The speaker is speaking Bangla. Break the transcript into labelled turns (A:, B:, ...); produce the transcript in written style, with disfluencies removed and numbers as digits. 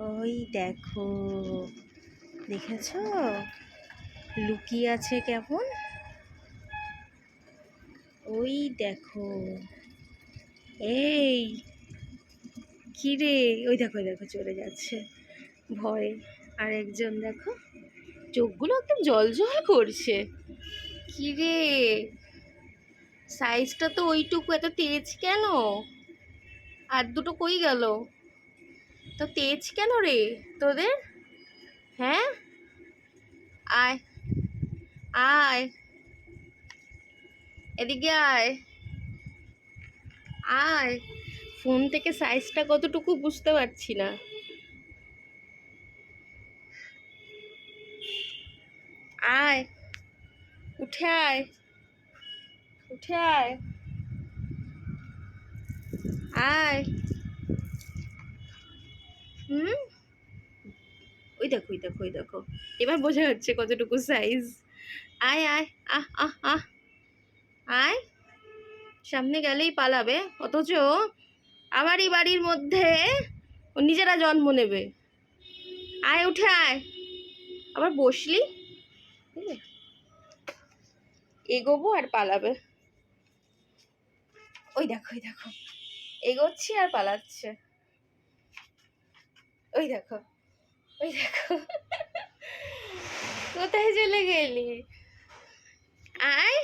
A: ওই দেখো, দেখেছ লুকিয়ে আছে কেমন। ওই দেখো, এই কি রে, ওই দেখো ওই দেখো চলে যাচ্ছে ভয়ে। আর একজন দেখো চোখগুলো একদম জল জল করছে। কি রে, সাইজটা তো ওইটুকু, এত তেজ কেন? আর দুটো কই গেল? তো তেজ কেন রে তোদের? হ্যাঁ, আয় আয়, এদিকে আয় আয়। ফোন থেকে সাইজটা কতটুকু বুঝতে পারছি না। আয়, উঠে আয়, উঠে আয়, আয়। হুম, ওই দেখো ওই দেখো ওই দেখো, এবার বোঝা যাচ্ছে কতটুকু সাইজ। আয় আয়, আহ আহ আহ, আয়। সামনে গেলেই পালাবে, অথচ আমারই বাড়ির মধ্যে ও নিজেরা জন্ম নেবে। আয়, উঠে আয়। আবার বসলি, এগোবো আর পালাবে। ওই দেখো ওই দেখো, এগোচ্ছি আর পালাচ্ছে। ওই দেখো ওই দেখো, কোথায় চলে গেলি? আয়।